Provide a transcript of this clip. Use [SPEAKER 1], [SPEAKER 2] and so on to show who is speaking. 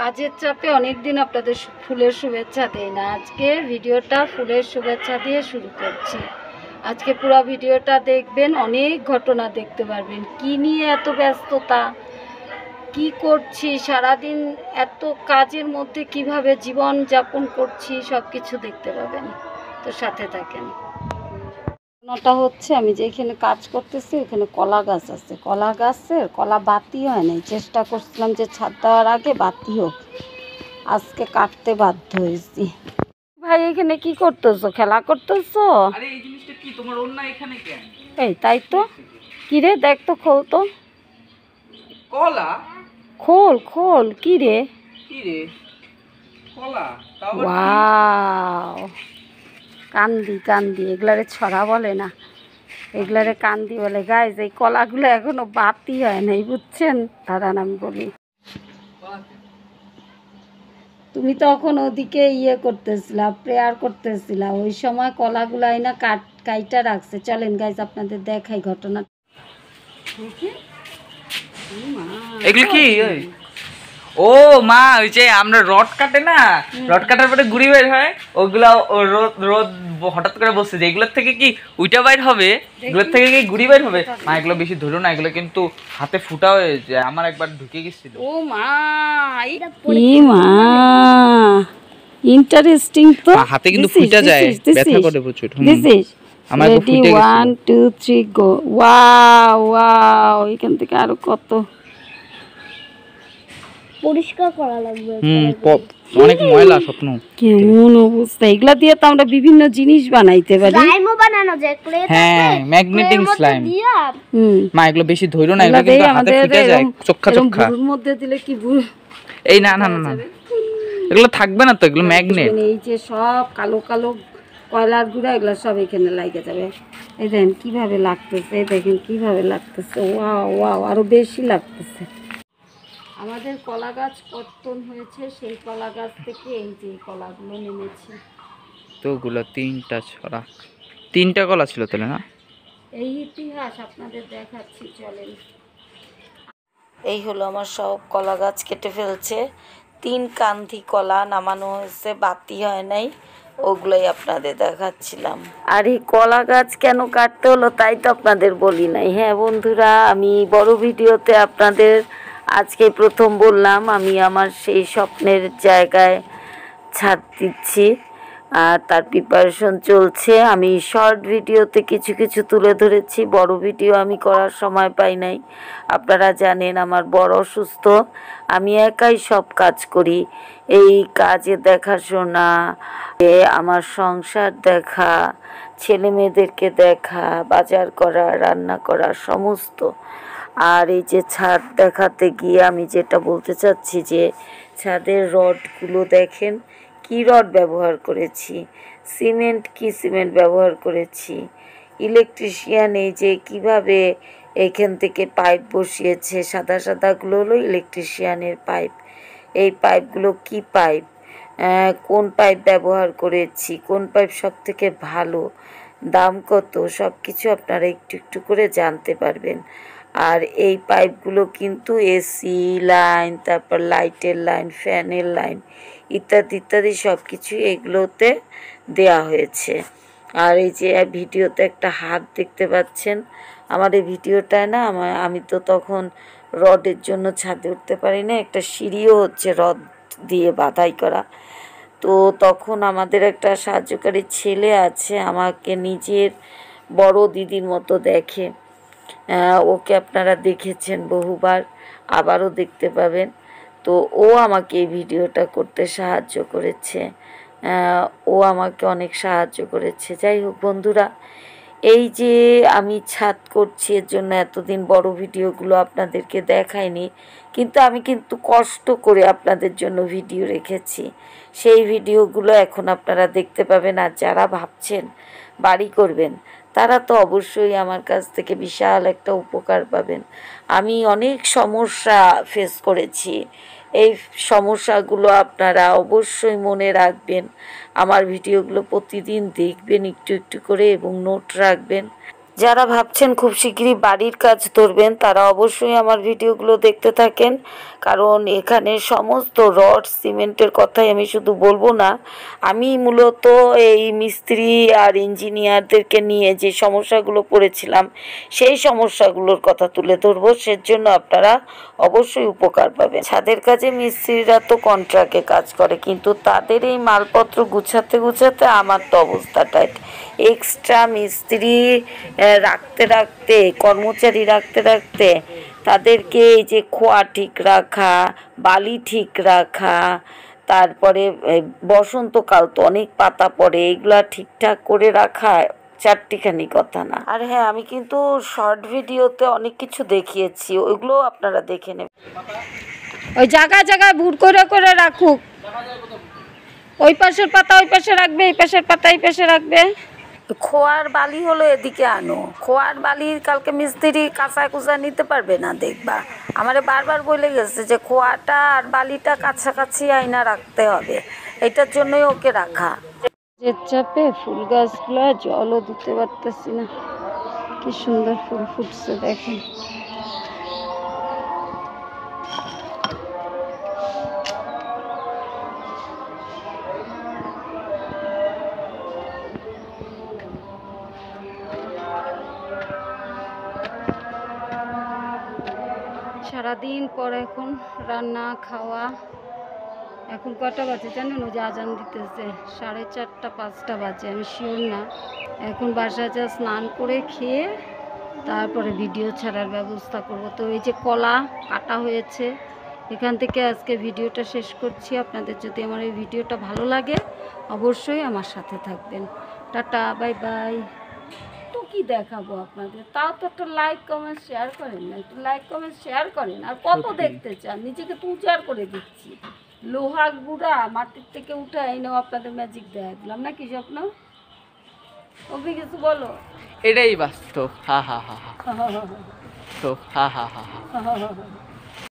[SPEAKER 1] কাজের চাপে অনেকদিন আপনাদের ফুলের শুভেচ্ছা দেই না। আজকে ভিডিওটা ফুলের শুভেচ্ছা দিয়ে শুরু করছি। আজকে পুরো ভিডিওটা দেখবেন, অনেক ঘটনা দেখতে পারবেন। কি নিয়ে এত ব্যস্ততা, কি করছি সারাদিন, এত কাজের মধ্যে কিভাবে জীবন যাপন করছি, সব কিছু দেখতে পাবেন। তো সাথে থাকেন। ঘটনাটা হচ্ছে, আমি যেখানে কাজ করতেছি ওখানে কলা গাছ আছে। কলা গাছের কলা বাতি হয় নাই, চেষ্টা করছিলাম যে ছাদ দেওয়ার আগে বাতি হোক। আজকে কাটতে বাধ্য হয়েছি। ভাই এখানে কি করতেছো, খেলা করতেছো?
[SPEAKER 2] আরে এই জিনিসটা কি তোমার ওন্না এখানে কেন?
[SPEAKER 1] এই তাই তো। কি রে, দেখ তো, খোল তো।
[SPEAKER 2] কলা?
[SPEAKER 1] খোল খোল। কি রে?
[SPEAKER 2] কি রে? কলা? তাও আবার কি?
[SPEAKER 1] ওয়াও, কান্দি কান্দি, এগুলারে ছড়া বলে না, এগুলারে কান্দি বলে। গাইজ, এই কলাগুলো এখনো বাতি হয় নাই, বুঝছেন? দাঁড়ান আমি বলি। তুমি তখন ওদিকে ইয়ে করতেছিলা, প্রেয়ার করতেছিলা, ওই সময় কলাগুলো না কাইটা রাখছে। চলেন গাইজ আপনাদের দেখাই ঘটনা।
[SPEAKER 2] এগুলো কি? ও মা, ওই যে আমরা রড কাটে না, রড কাটার পরে গুড়ি বের হয়, ওগুলা রোদ রোদ হঠাৎ করে বসছে যে এগুলোর থেকে কি উইটা বাইর হবে, এগুলোর থেকে কি গুড়ি বাইর হবে। মা এগুলো বেশি ধরো না, এগুলো কিন্তু হাতে ফুটা হয়ে যায়। আমার একবার ঢুকে গেছিল।
[SPEAKER 1] ও মা, ই মা, ইন্টারেস্টিং তো।
[SPEAKER 2] হাতে কিন্তু ফুটা যায়, ব্যথা করে প্রচুর।
[SPEAKER 1] দিস ইজ
[SPEAKER 2] আমার তো ফুটে গেছে।
[SPEAKER 1] 1 2 3 গো। ওয়াও ওয়াও, এখান থেকে আরো কত
[SPEAKER 3] পরিষ্কার করা লাগবে।
[SPEAKER 2] অনেক ময়লা স্বপ্ন।
[SPEAKER 1] কেমন অবস্থা! এগুলা দিয়ে তো আমরা বিভিন্ন জিনিস বানাইতে পারি।
[SPEAKER 3] স্লাইমও বানানো যায়, ক্লে থাকে।
[SPEAKER 2] হ্যাঁ, ম্যাগনেটিং স্লাইম। মা এগুলো বেশি ধইরো না, এগুলো কিন্তু হাতে ফুটে যায়, চোখা চোখা।
[SPEAKER 1] বুড়োর মধ্যে দিলে কি বুড়ো?
[SPEAKER 2] এই না না না, এগুলো থাকবে না তো, এগুলো ম্যাগনেট।
[SPEAKER 1] এই যে সব কালো কালো কয়লার গুঁড়া, এগুলো সব এখানে লাগে যাবে। এই দেখেন কিভাবে লাগতেছে, এই দেখেন কিভাবে লাগতেছে। ওয়াও ওয়াও, আরো বেশি লাগতেছে। আমাদের কলা গাছ পত্তন হয়েছে, সেই কলা গাছ থেকে এই যে কলাগুলো নেমেছে।
[SPEAKER 2] তো ওগুলো তিনটা কলা ছিল তাহলে না?
[SPEAKER 1] এই ইতিহাস আপনাদের দেখাচ্ছি, চলেন। এই হলো আমার সব কলা গাছ কেটে ফেলছে। 3 কান্ধি কলা নামানো হয়েছে, বাতি হয় নাই, ওগুলোই আপনাদের দেখাচ্ছিলাম। আর এই কলা গাছ কেন কাটতে হলো তাই তো আপনাদের বলি নাই। হ্যাঁ বন্ধুরা, আমি বড় ভিডিওতে আপনাদের আজকে প্রথম বললাম আমি আমার সেই স্বপ্নের জায়গায় ছাদ দিচ্ছি, আর তার প্রিপারেশন চলছে। আমি শর্ট ভিডিওতে কিছু কিছু তুলে ধরেছি, বড় ভিডিও আমি করার সময় পাই নাই। আপনারা জানেন আমার বড় অসুস্থ, আমি একাই সব কাজ করি। এই কাজে দেখাশোনা, আমার সংসার দেখা, ছেলে মেয়েদেরকে দেখা, বাজার করা, রান্না করা, সমস্ত। আর এই যে ছাদ দেখাতে গিয়ে আমি যেটা বলতে চাচ্ছি যে ছাদের রডগুলো দেখেন, কি রড ব্যবহার করেছি, কি সিমেন্ট ব্যবহার করেছি। ইলেকট্রিশিয়ান এই যে কিভাবে এখান থেকে পাইপ বসিয়েছে, সাদা সাদাগুলো হলো ইলেকট্রিশিয়ানের পাইপ। এই পাইপগুলো কি পাইপ, কোন পাইপ ব্যবহার করেছি, কোন পাইপ সব থেকে ভালো, দাম কত, সব কিছু আপনারা একটু একটু করে জানতে পারবেন। আর এই পাইপগুলো কিন্তু এসি লাইন, তারপর লাইটের লাইন, ফ্যানের লাইন ইত্যাদি ইত্যাদি সব কিছু এগুলোতে দেয়া হয়েছে। আর এই যে ভিডিওতে একটা হাত দেখতে পাচ্ছেন, আমার এই ভিডিওটায় না আমি তো তখন রডের জন্য ছাদে উঠতে পারি না, একটা সিঁড়িও হচ্ছে রড দিয়ে বাঁধাই করা। তো তখন আমাদের একটা সাহায্যকারী ছেলে আছে, আমাকে নিজের বড় দিদির মতো দেখে। ওকে আপনারা দেখেছেন বহুবার, আবারও দেখতে পাবেন। তো ও আমাকে এই ভিডিওটা করতে সাহায্য করেছে, ও আমাকে অনেক সাহায্য করেছে। যাই হোক বন্ধুরা, এই যে আমি ছাদ করছি এর জন্য এতদিন বড় ভিডিওগুলো আপনাদেরকে দেখাইনি, কিন্তু আমি কিন্তু কষ্ট করে আপনাদের জন্য ভিডিও রেখেছি। সেই ভিডিওগুলো এখন আপনারা দেখতে পাবেন। আর যারা ভাবছেন বাড়ি করবেন তারা তো অবশ্যই আমার কাছ থেকে বিশাল একটা উপকার পাবেন। আমি অনেক সমস্যা ফেস করেছি, এই সমস্যাগুলো আপনারা অবশ্যই মনে রাখবেন। আমার ভিডিওগুলো প্রতিদিন দেখবেন একটু একটু করে এবং নোট রাখবেন। যারা ভাবছেন খুব শীঘ্রই বাড়ির কাজ ধরবেন তারা অবশ্যই আমার ভিডিওগুলো দেখতে থাকেন, কারণ এখানে সমস্ত রড সিমেন্টের কথাই আমি শুধু বলবো না, আমি মূলত এই মিস্ত্রি আর ইঞ্জিনিয়ারদেরকে নিয়ে যে সমস্যাগুলো পড়েছিলাম সেই সমস্যাগুলোর কথা তুলে ধরবো, সেজন্য আপনারা অবশ্যই উপকার পাবেন। ছাদের কাজে মিস্ত্রিরা তো কন্ট্রাক্টে কাজ করে, কিন্তু তাদের এই মালপত্র গুছাতে গুছাতে আমার তো অবস্থা টাইট। এক্সট্রা মিস্ত্রি রাখতে রাখতে, কর্মচারী রাখতে রাখতে তাদেরকে এই যে খোয়া ঠিক রাখা, বালি ঠিক রাখা, তারপরে বসন্তকাল তো অনেক পাতা পড়ে, এগুলা ঠিকঠাক করে রাখা চারটিখানি কথা না। আর হ্যাঁ, আমি কিন্তু শর্ট ভিডিওতে অনেক কিছু দেখিয়েছি, ওইগুলোও আপনারা দেখে নেবেন।
[SPEAKER 4] ওই জায়গায় জায়গায় ভুট করে করে রাখুক। ওই পাশের পাতা ওই পাশে রাখবে, এই পাশের পাতা এই পাশে রাখবে।
[SPEAKER 1] খোয়ার বালি হলো এদিকে আনো, খোয়ার বালি কালকে মিস্ত্রি কাঁচায় কুচা নিতে পারবে না, দেখবা আমারে বারবার বলে গেছে যে খোয়াটা আর বালিটা কাছাকাছি আইনা রাখতে হবে, এটার জন্যই ওকে রাখা।
[SPEAKER 4] যে চাপে ফুল গাছগুলো জলও দিতে পারতেছি না, কি সুন্দর ফুল ফুটছে দেখেন। সারাদিন পর এখন রান্না খাওয়া। এখন কটা বাজে জানেন? ওই যে আজান দিতেছে 4:30 5টা বাজে, আমি শিওর না। এখন বাসায় যা স্নান করে খেয়ে তারপরে ভিডিও ছাড়ার ব্যবস্থা করব। তো এই যে কলা কাটা হয়েছে, এখান থেকে আজকে ভিডিওটা শেষ করছি। আপনাদের যদি আমার এই ভিডিওটা ভালো লাগে অবশ্যই আমার সাথে থাকবেন। Tata, bye bye. তো কি দেখাবো আপনাদের, তাও তো একটা লাইক কমেন্ট শেয়ার করেন না, একটু লাইক কমেন্ট শেয়ার করেন। আর কত দেখতে চান? নিজেকে তো উজাড় করে দিচ্ছি, লোহা গুঁড়া মাটির থেকে উঠে এনেও আপনাদের ম্যাজিক দেখালাম না, কি স্বপ্ন? অভি কিছু বলো।
[SPEAKER 2] এটাই বাস্তব। হা হা হা হা। তো হা হা হা হা।